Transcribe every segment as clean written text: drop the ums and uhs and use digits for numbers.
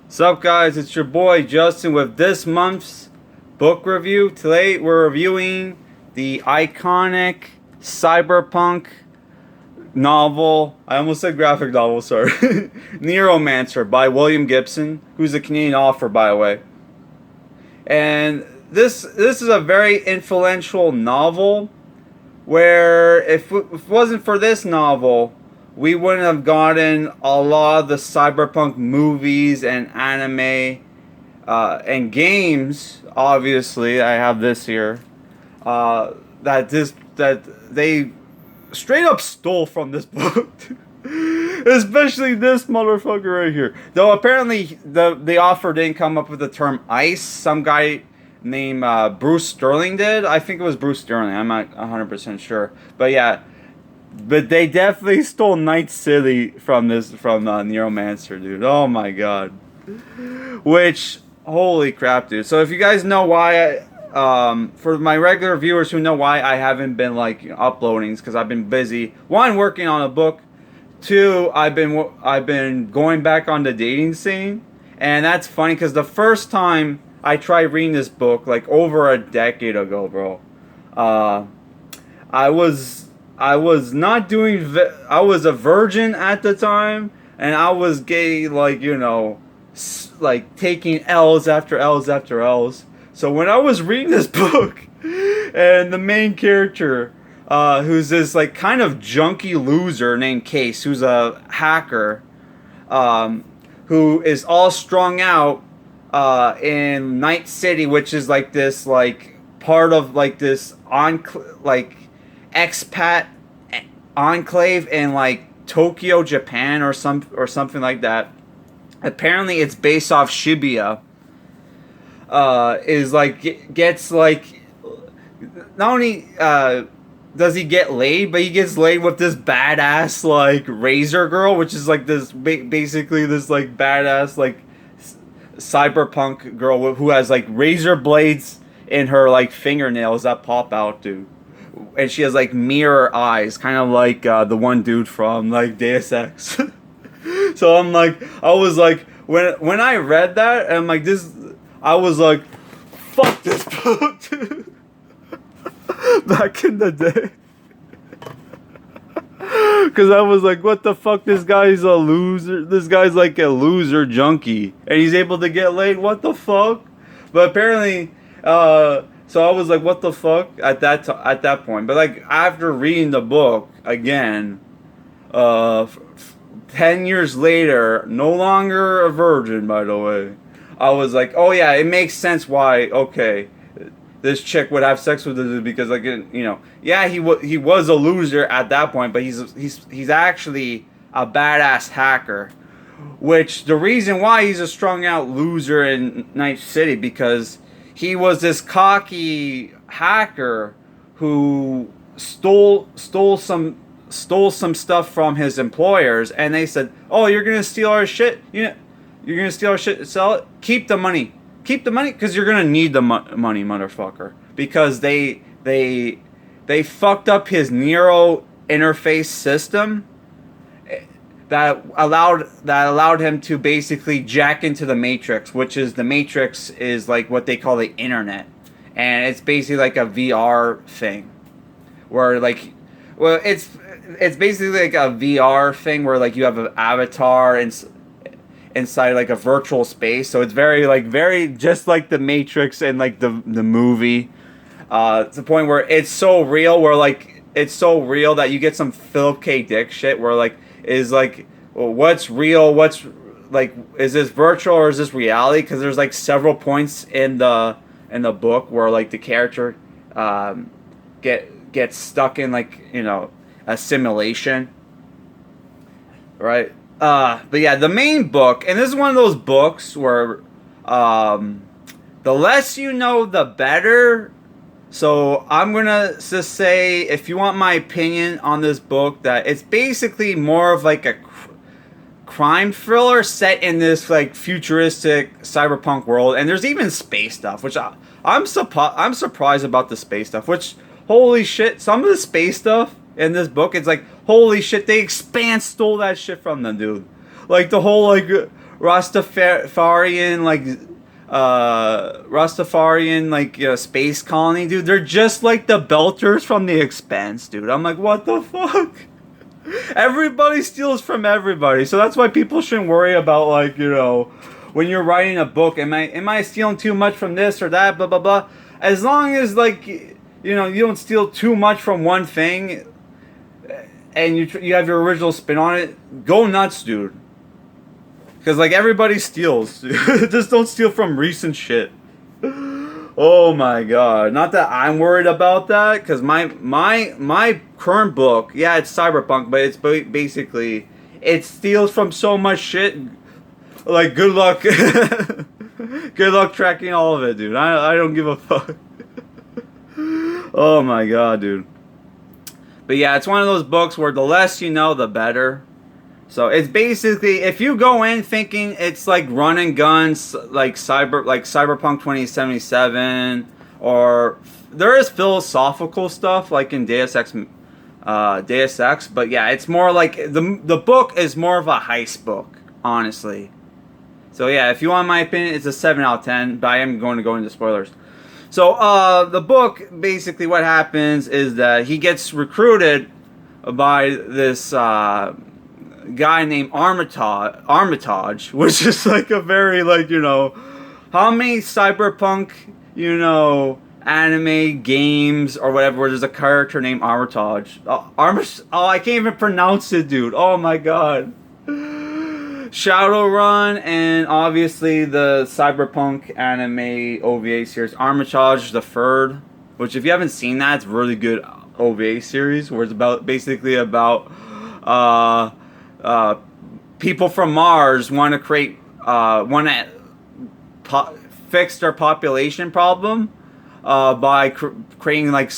Sup guys, it's your boy Justin with this month's book review. Today we're reviewing the iconic cyberpunk novel. I almost said graphic novel, sorry. Neuromancer by William Gibson, who's a Canadian author by the way. And this is a very influential novel where if it wasn't for this novel, we wouldn't have gotten a lot of the cyberpunk movies and anime and games. Obviously, I have this here. That they straight up stole from this book. Especially this motherfucker right here. Though apparently the author didn't come up with the term ice. Some guy named Bruce Sterling did. I think it was Bruce Sterling. I'm not 100% sure. But yeah. But they definitely stole Night City from Neuromancer, dude. Oh my god. Which, holy crap, dude. So if you guys know why for my regular viewers who know why I haven't been uploading, it's because I've been busy. One, working on a book. Two, I've been going back on the dating scene, and that's funny because the first time I tried reading this book, like over a decade ago, bro, I was not doing. I was a virgin at the time, and I was gay, taking L's after L's after L's. So when I was reading this book, and the main character, who's this kind of junky loser named Case, who's a hacker, who is all strung out, in Night City, which is this part of this expat enclave in Tokyo, Japan, or something like that. Apparently, it's based off Shibuya. Gets not only does he get laid, but he gets laid with this badass razor girl, which is this basically this badass cyberpunk girl who has razor blades in her fingernails that pop out, dude. And she has mirror eyes, kind of like the one dude from Deus Ex. So I was when I read that, and I was fuck this book, dude. Back in the day. Because I was what the fuck, this guy's a loser. This guy's a loser junkie. And he's able to get laid, what the fuck? But apparently, so I was what the fuck at that point. But after reading the book again, 10 years later, no longer a virgin, by the way, I was oh yeah, it makes sense why. Okay, this chick would have sex with this because yeah, he was a loser at that point, but he's actually a badass hacker. Which the reason why he's a strung out loser in Night City because he was this cocky hacker who stole some stuff from his employers, and they said, "Oh, you're gonna steal our shit. You're gonna steal our shit and sell it. Keep the money, because you're gonna need the money, motherfucker." Because they fucked up his Nero interface system that allowed him to basically jack into the Matrix, which is the Matrix is what they call the internet, and it's basically a VR thing, where it's basically a VR thing where you have an avatar inside a virtual space, so it's very just like the Matrix and the movie, to the point where it's so real that you get some Philip K. Dick shit where is well, what's real, is this virtual or is this reality? Because there's several points in the book where the character gets stuck in a simulation, right? But yeah, the main book, and this is one of those books where the less you know, the better. So I'm gonna just say, if you want my opinion on this book, that it's basically more of a crime thriller set in this futuristic cyberpunk world, and there's even space stuff, which I'm surprised about the space stuff. Which, holy shit, some of the space stuff in this book, it's holy shit, they Expanse stole that shit from them, dude. The whole Rastafarian space colony, dude. They're just like the Belters from The Expanse, dude. I'm like, what the fuck? Everybody steals from everybody, so that's why people shouldn't worry about, like, you know, when you're writing a book, am I stealing too much from this or that, blah blah blah. As long as, like, you know, you don't steal too much from one thing, and you have your original spin on it, go nuts, dude. Because, like, everybody steals. Just don't steal from recent shit. Oh my god. Not that I'm worried about that, because my current book, yeah, it's Cyberpunk, but it's basically, it steals from so much shit. Like, good luck. Good luck tracking all of it, dude. I don't give a fuck. Oh my god, dude. But yeah, it's one of those books where the less you know, the better. So it's basically, if you go in thinking it's like run and guns, like Cyberpunk 2077, or there is philosophical stuff like in Deus Ex, but yeah, it's more like the book is more of a heist book, honestly. So yeah, if you want my opinion, it's a 7 out of 10, but I am going to go into spoilers. So the book, basically what happens is that he gets recruited by this guy named Armitage, which is like a very, like, you know, how many Cyberpunk, you know, anime games or whatever where there's a character named Armitage. I can't even pronounce it, dude. Oh my god. Shadowrun, and obviously the Cyberpunk anime OVA series Armitage the Third, which if you haven't seen that, it's a really good OVA series where it's basically about people from Mars want to fix their population problem by creating like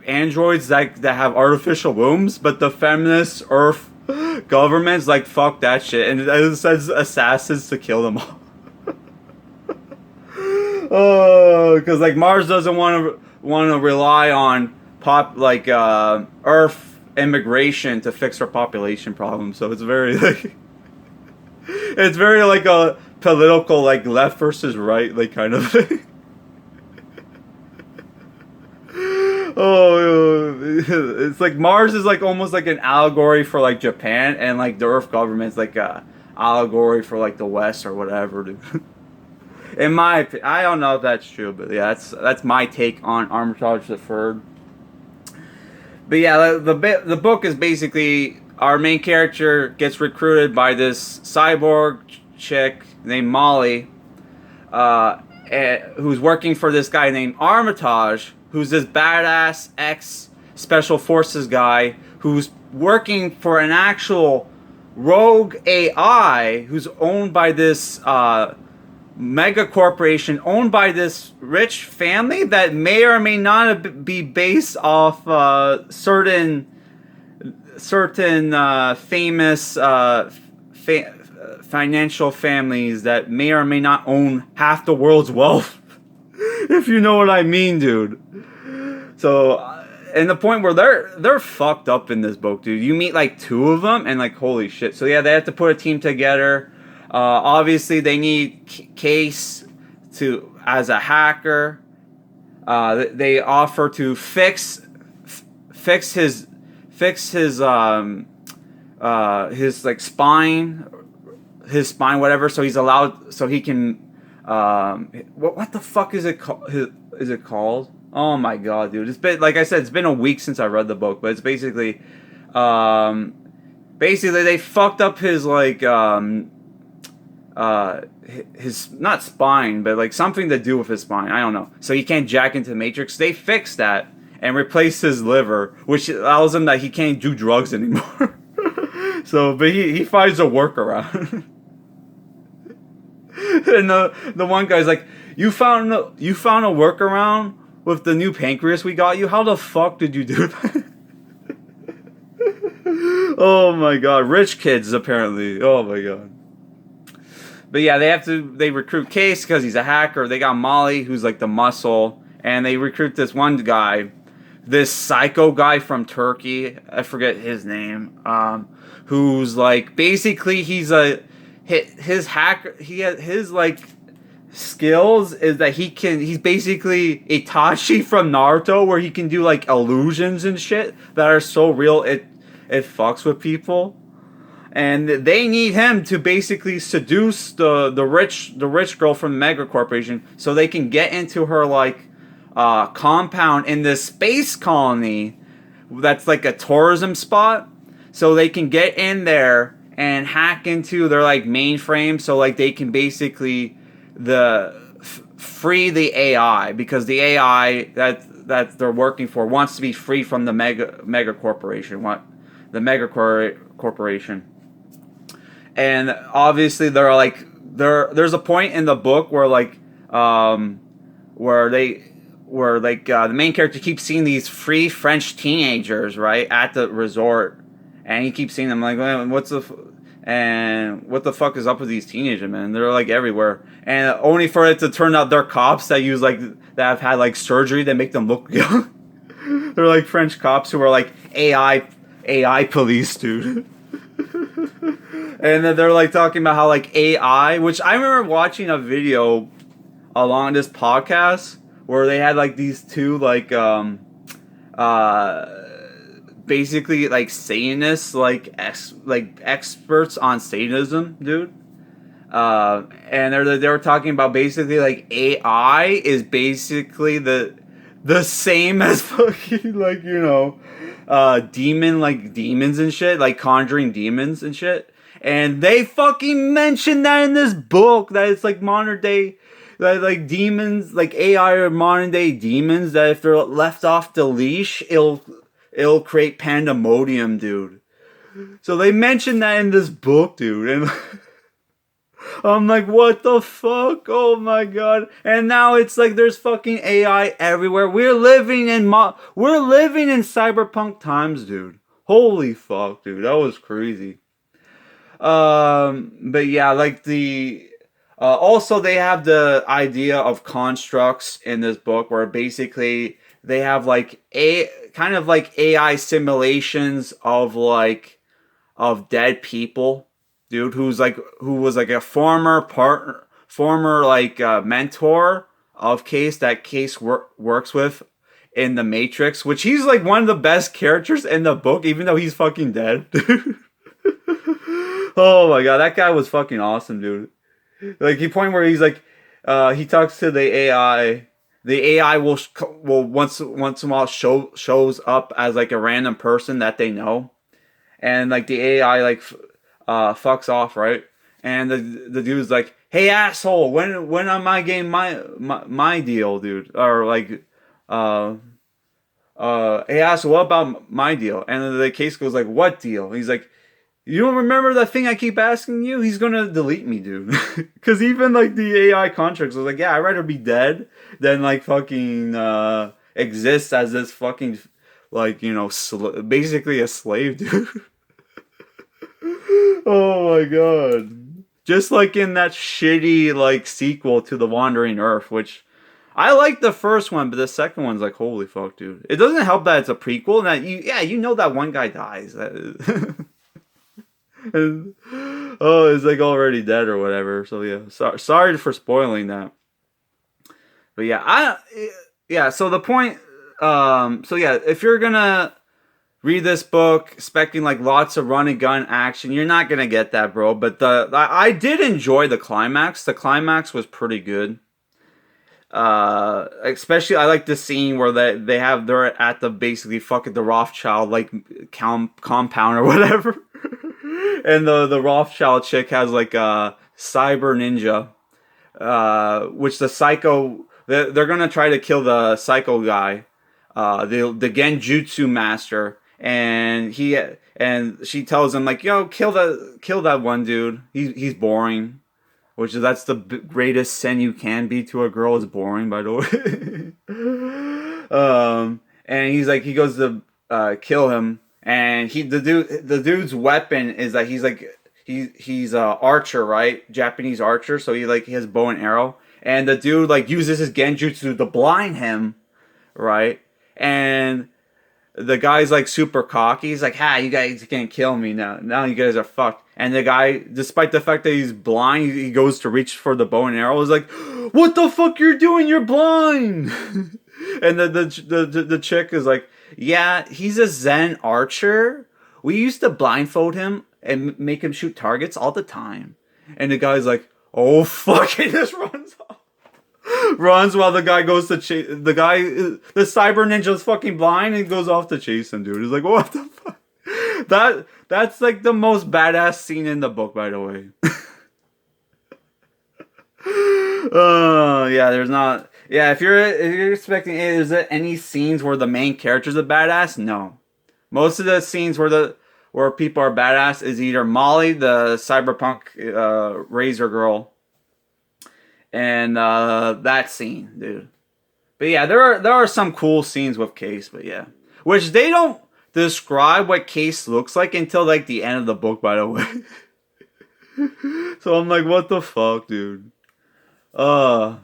androids that have artificial wombs, but the feminist Earth government's like, fuck that shit, and it sends assassins to kill them all. Oh, because like Mars doesn't want to rely on Earth immigration to fix our population problem. So it's very like a political, like, left versus right, like, kind of thing. Oh, it's like Mars is like almost like an allegory for like Japan, and like the Earth government's like a allegory for like the West or whatever, dude. In my opinion, I don't know if that's true, but yeah, that's my take on Armitage the Third. But yeah, the book is basically our main character gets recruited by this cyborg chick named Molly, who's working for this guy named Armitage, who's this badass ex-special forces guy who's working for an actual rogue AI who's owned by this mega corporation, owned by this rich family that may or may not be based off certain famous financial families that may or may not own half the world's wealth. If you know what I mean, dude. So, and the point where they're fucked up in this book, dude. You meet like two of them, and like, holy shit. So yeah, they have to put a team together. Obviously, they need Case as a hacker. They offer to fix his like spine, whatever. So he's allowed, so he can. What the fuck is it called? Is it called? Oh my god, dude! It's been, like I said, it's been a week since I read the book, but it's basically they fucked up his like his, not spine, but like something to do with his spine. I don't know. So he can't jack into the Matrix. They fixed that and replaced his liver, which allows him that he can't do drugs anymore. So, but he finds a workaround. And the one guy's like, you found a workaround with the new pancreas we got you? How the fuck did you do that? Oh my god, rich kids apparently. Oh my god. But yeah, they recruit Case because he's a hacker. They got Molly, who's like the muscle, and they recruit this one guy, this psycho guy from Turkey. I forget his name. Who's like, basically he's he has his like skills is that he's basically Itachi from Naruto, where he can do like illusions and shit that are so real it fucks with people. And they need him to basically seduce the rich girl from the Mega Corporation so they can get into her like compound in this space colony that's like a tourism spot, so they can get in there and hack into their like mainframe, so like they can basically free the AI, because the AI that they're working for wants to be free from the mega corporation, corporation. And obviously they're like there's a point in the book where like the main character keeps seeing these free French teenagers, right, at the resort, and he keeps seeing them like, what the fuck is up with these teenagers, man? They're like everywhere, and only for it to turn out they're cops that have had like surgery that make them look young. They're like French cops who are like AI police, dude. And then they're like talking about how like AI, which I remember watching a video along this podcast where they had like these two like basically like Satanists, like experts on Satanism, dude. And they were talking about basically like AI is basically the same as fucking like, you know, demons and shit, like conjuring demons and shit. And they fucking mentioned that in this book, that it's like modern day, like demons, like AI or modern day demons, that if they're left off the leash, it'll create pandemonium, dude. So they mentioned that in this book, dude, and I'm like, what the fuck? Oh my god! And now it's like there's fucking AI everywhere. We're living in cyberpunk times, dude. Holy fuck, dude, that was crazy. But yeah, like also they have the idea of constructs in this book, where basically they have like kind of like AI simulations of dead people, dude, who was like a former mentor of Case, that Case works with in the Matrix, which he's like one of the best characters in the book, even though he's fucking dead. Oh my god, that guy was fucking awesome, dude. Like, he point where he's like, he talks to the AI. The AI will once in a while shows up as like a random person that they know, and like the AI like fucks off, right? And the dude's like, "Hey asshole, when am I getting my deal, dude?" Or like, "Hey asshole, what about my deal?" And the Case goes like, "What deal?" He's like, "You don't remember that thing I keep asking you?" He's gonna delete me, dude. Because even like the AI contracts was like, yeah, I'd rather be dead than like fucking exist as this fucking like, you know, basically a slave, dude. Oh my god. Just like in that shitty like sequel to The Wandering Earth, which I like the first one, but the second one's like, holy fuck, dude. It doesn't help that it's a prequel and that you know that one guy dies. Oh, it's like already dead or whatever. So yeah, sorry for spoiling that. But yeah, so the point, so yeah, if you're gonna read this book expecting like lots of run and gun action, you're not gonna get that, bro. But I did enjoy the climax. The climax was pretty good. Especially I like the scene where they're at the basically fucking the Rothschild like compound or whatever. And the Rothschild chick has like a cyber ninja, which the psycho, they're gonna try to kill the psycho guy, the Genjutsu master, and she tells him like, yo, kill that one dude. He's boring, that's the greatest sin you can be to a girl, is boring, by the way. And he goes to kill him. And the dude's weapon is that he's a archer, right? Japanese archer. So he has bow and arrow. And the dude like uses his genjutsu to blind him, right? And the guy's like super cocky. He's like, you guys can't kill me now. Now you guys are fucked. And the guy, despite the fact that he's blind, he goes to reach for the bow and arrow. Is like, "What the fuck you're doing? You're blind!" And the chick is like, "Yeah, he's a Zen archer. We used to blindfold him and make him shoot targets all the time." And the guy's like, "Oh fuck!" He just runs off. Runs while the guy goes to chase the guy. The cyber ninja's fucking blind and goes off to chase him, dude. He's like, "What the fuck?" That's like the most badass scene in the book, by the way. Yeah, there's not. Yeah, if you're expecting, is there any scenes where the main character's a badass? No. Most of the scenes where people are badass is either Molly, the cyberpunk razor girl, and that scene, dude. But yeah, there are some cool scenes with Case, but yeah, which they don't describe what Case looks like until like the end of the book, by the way. So I'm like, what the fuck, dude? By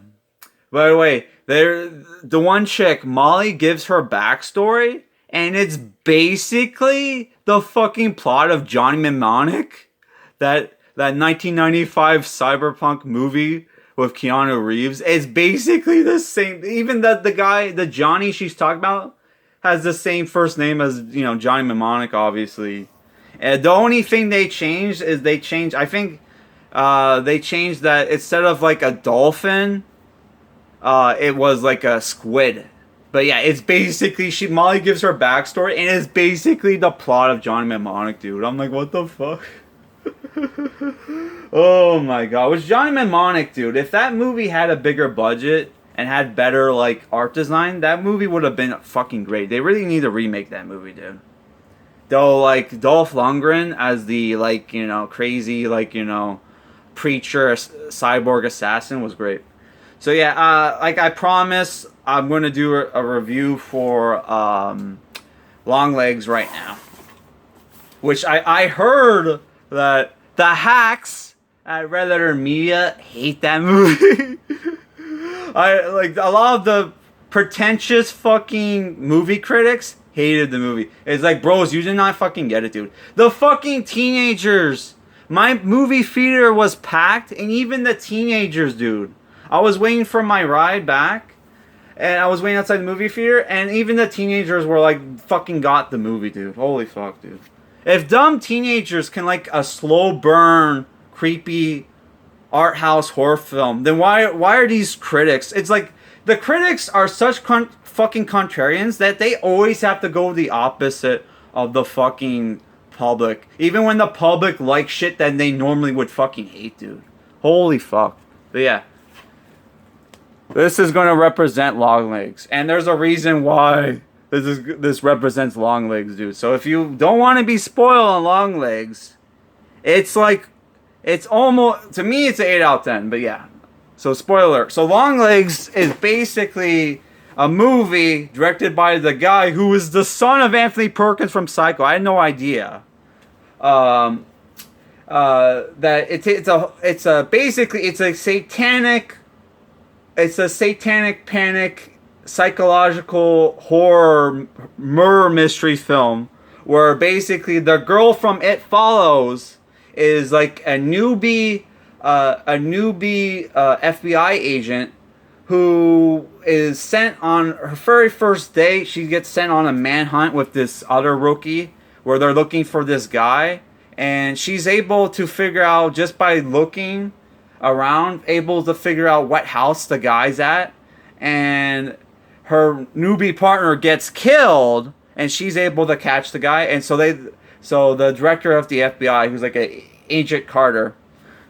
the way, the one chick, Molly, gives her backstory, and it's basically the fucking plot of Johnny Mnemonic, that 1995 cyberpunk movie with Keanu Reeves. It's basically the same. Even the Johnny she's talking about has the same first name as, Johnny Mnemonic, obviously. And the only thing they changed is they changed that instead of like a dolphin, it was like a squid. But yeah, it's basically, Molly gives her backstory, and it's basically the plot of Johnny Mnemonic, dude. I'm like, what the fuck? Oh my god. Which Johnny Mnemonic, dude, if that movie had a bigger budget and had better, like, art design, that movie would have been fucking great. They really need to remake that movie, dude. Though, like, Dolph Lundgren as the, like, crazy, like, preacher, cyborg assassin was great. So, yeah, like I promised, I'm going to do a review for Longlegs right now. Which I heard that the hacks at Red Letter Media hate that movie. Like a lot of the pretentious fucking movie critics hated the movie. It's like, bros, you did not fucking get it, dude. The fucking teenagers. My movie theater was packed, and even the teenagers, dude. I was waiting for my ride back, and I was waiting outside the movie theater, and even the teenagers were like, fucking got the movie, dude. Holy fuck, dude. If dumb teenagers can like a slow burn, creepy art house horror film, then why are these critics? It's like the critics are such fucking contrarians that they always have to go the opposite of the fucking public, even when the public likes shit that they normally would fucking hate, dude. Holy fuck. But yeah, this is going to represent Longlegs, and there's a reason why this represents Longlegs, dude. So if you don't want to be spoiled on Longlegs, it's like, it's almost, to me, it's an 8 out of 10, but yeah. So, spoiler. So, Longlegs is basically a movie directed by the guy who is the son of Anthony Perkins from Psycho. I had no idea. That it's a satanic panic psychological horror murder mystery film where basically the girl from It Follows is like a newbie FBI agent who is sent on her very first day. She gets sent on a manhunt with this other rookie where they're looking for this guy, and she's able to figure out just by looking around, able to figure out what house the guy's at, and her newbie partner gets killed, and she's able to catch the guy, and so the director of the FBI, who's like Agent Carter,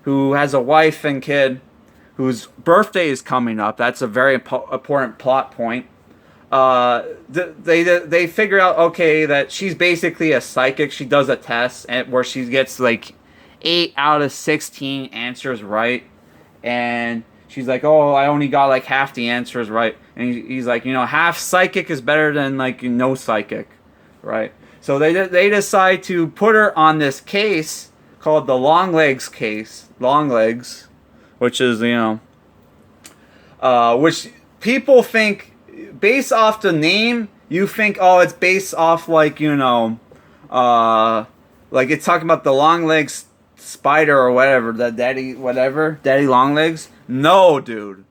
who has a wife and kid, whose birthday is coming up. That's a very important plot point. They figure out, okay, that she's basically a psychic. She does a test where she gets like 8 out of 16 answers right, and she's like, oh, I only got like half the answers right, and he's like, half psychic is better than like no psychic, right? So they decide to put her on this case called the Longlegs case. Longlegs, which is, which people think, based off the name, you think, oh, it's based off like, like it's talking about the Longlegs spider or whatever, the daddy Longlegs. No, dude.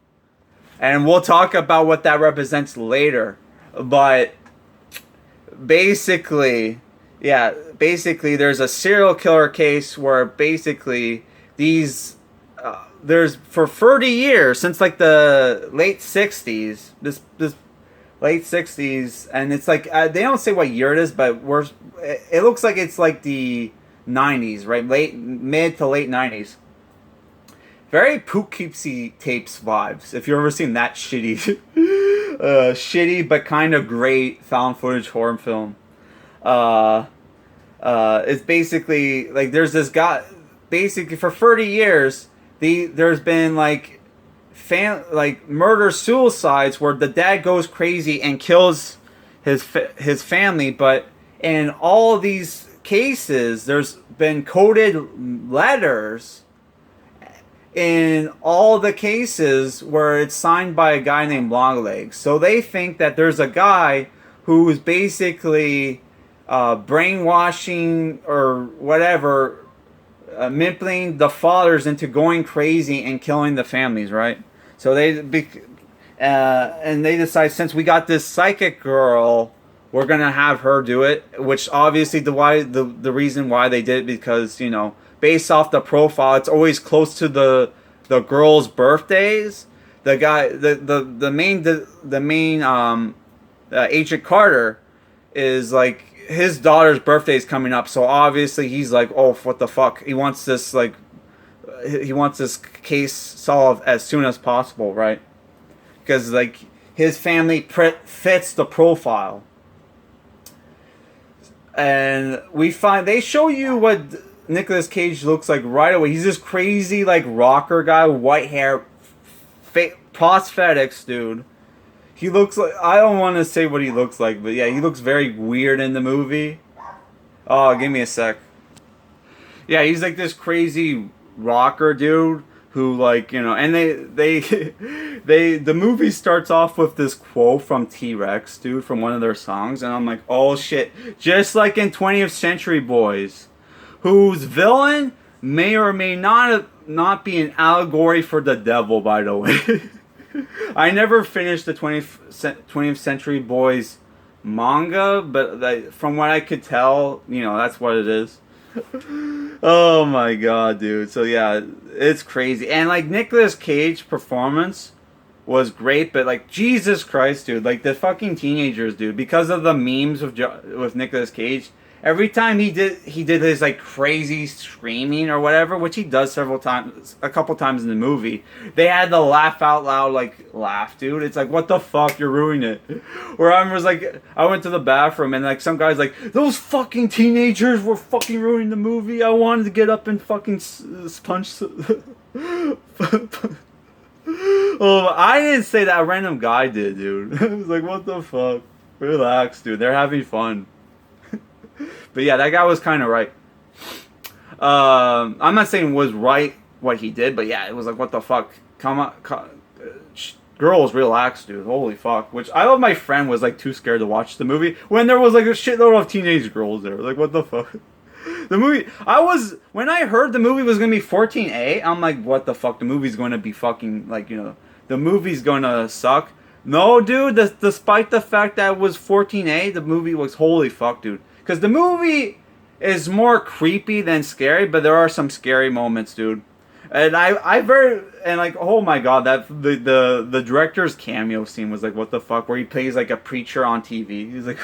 And we'll talk about what that represents later. But basically, there's a serial killer case where basically these there's for 30 years since like the late 60s, this late 60s, and it's like they don't say what year it is, but it looks like it's like the 90s, right? Mid to late 90s. Very Poughkeepsie Tapes vibes, if you've ever seen that shitty shitty but kind of great found footage horror film. It's basically like there's this guy. Basically, for 30 years, there's been like murder suicides where the dad goes crazy and kills his family. But in all these cases, there's been coded letters in all the cases where it's signed by a guy named Longlegs. So they think that there's a guy who's basically brainwashing or whatever, manipulating the fathers into going crazy and killing the families, right? So and they decide, since we got this psychic girl, we're gonna have her do it. Which obviously the reason why they did it, because based off the profile, it's always close to the girls' birthdays. The guy, the main Agent Carter is like, his daughter's birthday is coming up, so obviously he's like, oh, what the fuck? He wants this case solved as soon as possible, right? Because like his family fits the profile, and they show you what Nicolas Cage looks like right away. He's this crazy like rocker guy, white hair, prosthetics, dude. He looks like, I don't want to say what he looks like, but yeah, he looks very weird in the movie. Oh, give me a sec. Yeah, he's like this crazy rocker dude who, like, and the movie starts off with this quote from T-Rex, dude, from one of their songs, and I'm like, oh shit, just like in 20th Century Boys, whose villain may or may not be an allegory for the devil, by the way. I never finished the 20th Century Boys manga, but from what I could tell, that's what it is. Oh my god, dude. So yeah, it's crazy. And like Nicolas Cage performance was great, but like Jesus Christ, dude, like the fucking teenagers, dude, because of the memes with Nicolas Cage, every time he did his like crazy screaming or whatever, which he does a couple times in the movie, they had the laugh out loud laugh, dude. It's like, what the fuck, you're ruining it. Where I was like, I went to the bathroom and like some guy's like, those fucking teenagers were fucking ruining the movie. I wanted to get up and fucking punch. Oh, I didn't say that. A random guy did, dude. I was like, what the fuck? Relax, dude. They're having fun. But yeah, that guy was kind of right. I'm not saying it was right what he did, but yeah, it was like, what the fuck? Come on, girls, relax, dude. Holy fuck. Which I love. My friend was like too scared to watch the movie when there was like a shitload of teenage girls there. Like, what the fuck? The movie, when I heard the movie was gonna be 14A, I'm like, what the fuck? The movie's gonna be fucking like, the movie's gonna suck. No, dude. Despite the fact that it was 14A, the movie was, holy fuck, dude. Because the movie is more creepy than scary, but there are some scary moments, dude. And oh my god, that the director's cameo scene was like, what the fuck, where he plays like a preacher on TV. He's like,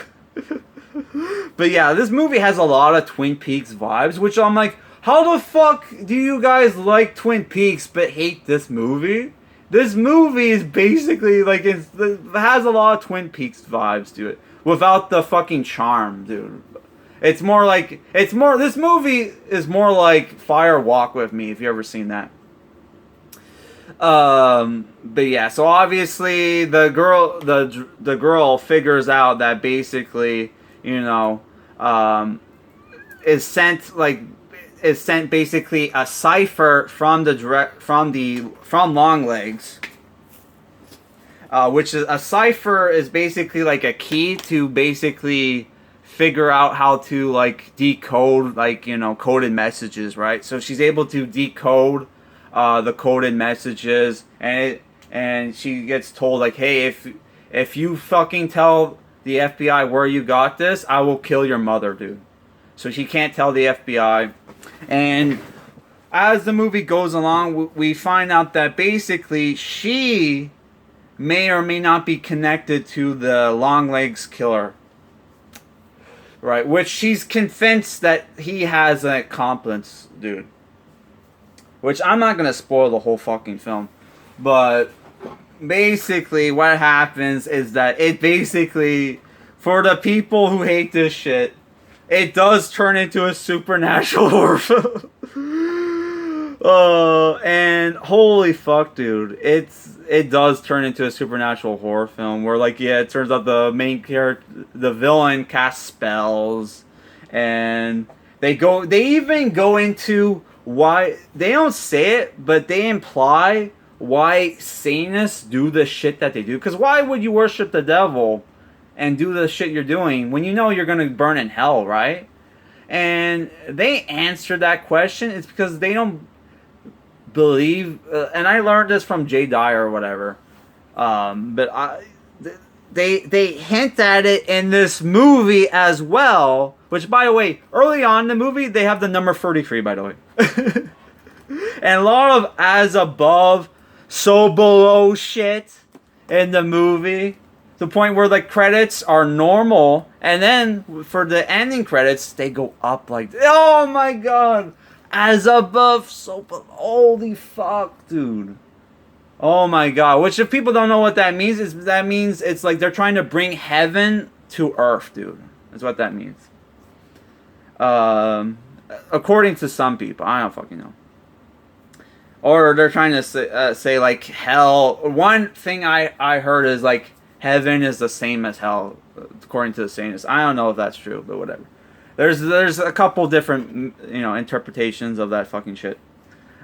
but yeah, this movie has a lot of Twin Peaks vibes, which I'm like, how the fuck do you guys like Twin Peaks but hate this movie? This movie is basically like, it has a lot of Twin Peaks vibes to it, without the fucking charm, dude. This movie is more like Fire Walk With Me, if you ever seen that. But yeah, so obviously the girl figures out that basically, is sent basically a cipher from Longlegs. Which is a cipher is basically like a key to basically figure out how to like decode like coded messages, right? So she's able to decode the coded messages, and she gets told like, hey, if you fucking tell the FBI where you got this, I will kill your mother, dude. So she can't tell the FBI. And as the movie goes along, we find out that basically she may or may not be connected to the Longlegs killer. Right, which she's convinced that he has an accomplice, dude. Which I'm not gonna spoil the whole fucking film. But basically what happens is that it basically, for the people who hate this shit, it does turn into a supernatural horror film. And holy fuck, dude, it does turn into a supernatural horror film where, like, yeah, it turns out the main character, the villain, casts spells, and they even go into why they don't say it, but they imply why Satanists do the shit that they do. Because why would you worship the devil and do the shit you're doing when you know you're gonna burn in hell, right? And they answer that question. It's because they don't believe, and I learned this from Jay Dyer or whatever. They hint at it in this movie as well. Which, by the way, early on in the movie, they have the number 33, by the way. And a lot of as above, so below shit in the movie. The point where the credits are normal, and then for the ending credits, they go up like, oh my god, as above, so below. Holy fuck, dude. Oh my god. Which, if people don't know what that means, that means it's like they're trying to bring heaven to earth, dude. That's what that means. According to some people, I don't fucking know. Or they're trying to say like hell. One thing I heard is like heaven is the same as hell, according to the Satanists. I don't know if that's true, but whatever. There's a couple different interpretations of that fucking shit,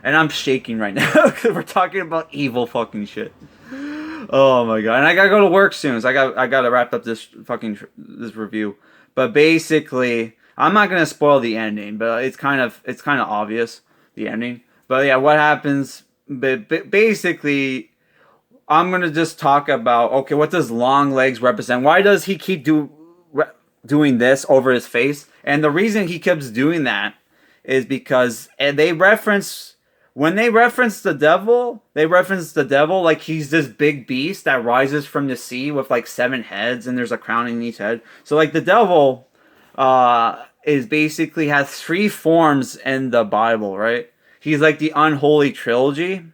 and I'm shaking right now because we're talking about evil fucking shit. Oh my god! And I gotta go to work soon, so I gotta wrap up this review. But basically, I'm not gonna spoil the ending, but it's kind of obvious, the ending. But yeah, what happens? Basically, I'm gonna just talk about, okay, what does Longlegs represent? Why does he keep doing this over his face? And the reason he keeps doing that is because when they reference the devil like he's this big beast that rises from the sea with like 7 heads, and there's a crown in each head. So like the devil is basically has 3 forms in the Bible, right? He's like the unholy trilogy.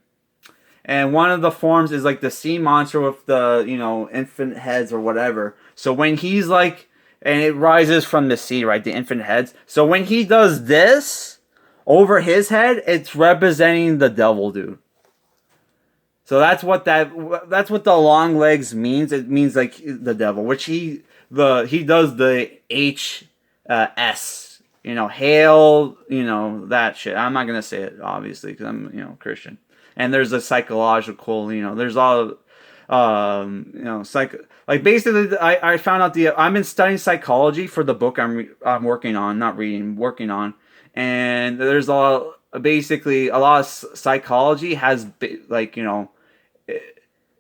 And one of the forms is like the sea monster with the, infinite heads or whatever. So when he's like, and it rises from the sea, right? The infinite heads. So when he does this over his head, it's representing the devil, dude. So that's what the Longlegs means. It means like the devil, which he does the HS. Hail, that shit. I'm not gonna say it, obviously, because I'm, Christian. And there's a psychological, there's all, like basically, I found out I've been studying psychology for the book I'm working on, not reading, working on, and there's basically a lot of psychology has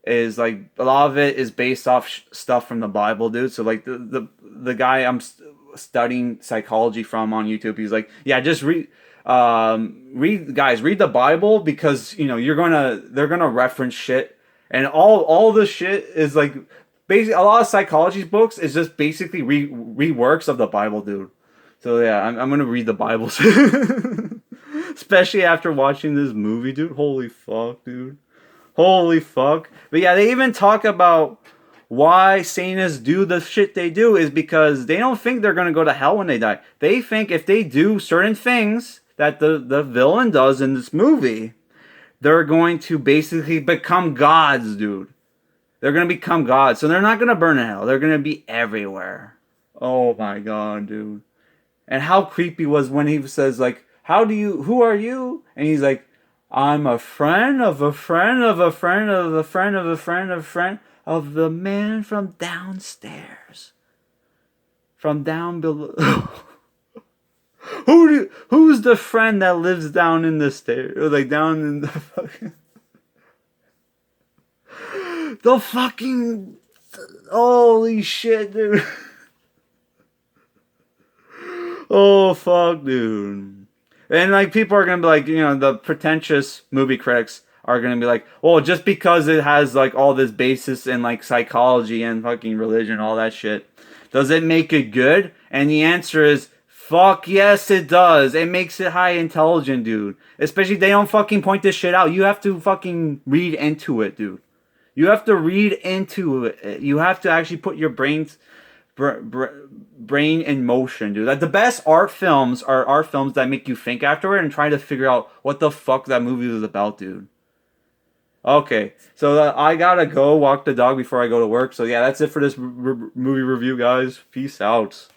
is like a lot of it is based off stuff from the Bible, dude. So like the guy I'm studying psychology from on YouTube, he's like, yeah, just read the Bible, because they're gonna reference shit, and all the shit is like basically a lot of psychology books is just basically reworks of the Bible, dude. So yeah, I'm gonna read the Bible especially after watching this movie, dude. Holy fuck, dude. Holy fuck. But yeah, they even talk about why Satanists do the shit they do is because they don't think they're going to go to hell when they die. They think if they do certain things that the villain does in this movie, they're going to basically become gods, dude. They're going to become gods. So they're not going to burn in hell. They're going to be everywhere. Oh my god, dude. And how creepy was when he says, like, who are you? And he's like, I'm a friend of a friend of a friend of a friend of a friend of a friend of the man from downstairs. from down below. Who's the friend that lives down in the stairs, or like down in the fucking the fucking holy shit, dude. Oh fuck, dude. And like people are gonna be like, the pretentious movie critics are gonna be like, well, just because it has like all this basis in like psychology and fucking religion, all that shit, does it make it good? And the answer is fuck yes, it does. It makes it high intelligent, dude. Especially they don't fucking point this shit out. You have to fucking read into it, dude. You have to read into it. You have to actually put your brain in motion, dude. Like the best art films are art films that make you think afterward and try to figure out what the fuck that movie was about, dude. Okay, so I gotta go walk the dog before I go to work. So yeah, that's it for this movie review, guys. Peace out.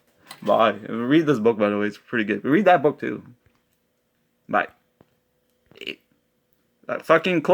Bye. Read this book, by the way. It's pretty good. Read that book too. Bye. That fucking close.